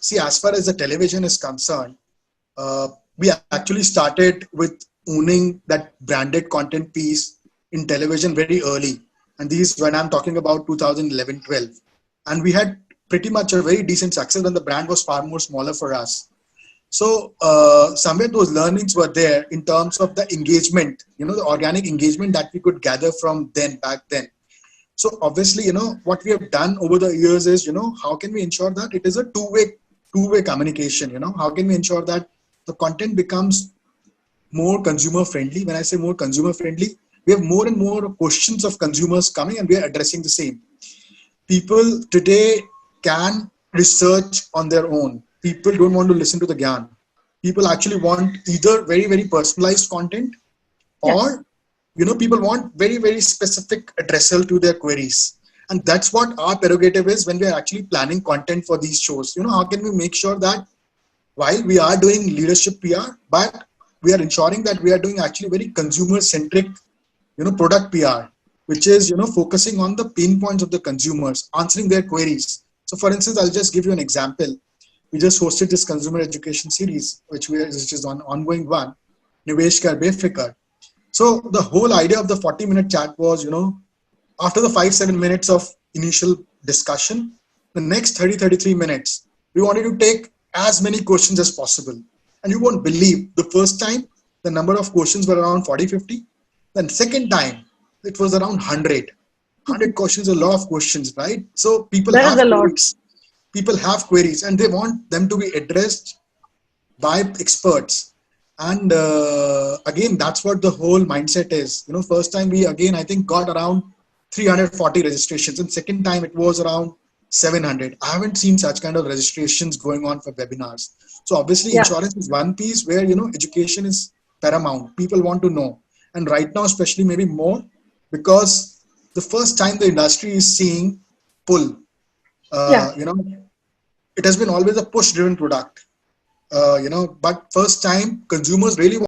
see, as far as the television is concerned, we actually started with owning that branded content piece in television very early. And these, when I'm talking about 2011-12. And we had pretty much a very decent success when the brand was far more smaller for us. So somewhere those learnings were there in terms of the engagement, the organic engagement that we could gather from then back then. So obviously, what we have done over the years is, how can we ensure that it is a two-way communication? How can we ensure that the content becomes more consumer friendly? When I say more consumer friendly, we have more and more questions of consumers coming and we are addressing the same. People today can research on their own. People don't want to listen to the gyan. People actually want either very, very personalized content, Yeah. or people want very, very specific addressal to their queries. And that's what our prerogative is when we are actually planning content for these shows. How can we make sure that while we are doing leadership PR, but we are ensuring that we are doing actually very consumer centric, product PR, which is, focusing on the pain points of the consumers, answering their queries. So for instance, I'll just give you an example. We just hosted this consumer education series, which is an ongoing one, Nivesh Kar Befikar. So the whole idea of the 40-minute chat was, after the 5-7 minutes of initial discussion, the next 33 minutes, we wanted to take as many questions as possible. And you won't believe, the first time, the number of questions were around 40-50. Then second time, it was around 100. 100 questions, a lot of questions, right? So people That is have a lot. queries. People have queries and they want them to be addressed by experts. And again, that's what the whole mindset is. First time we, again, I think got around 340 registrations, and second time it was around 700. I haven't seen such kind of registrations going on for webinars. So obviously Yeah. insurance is one piece where, education is paramount. People want to know. And right now, especially maybe more, because the first time the industry is seeing pull, Yeah. it has been always a push driven product, but first time consumers really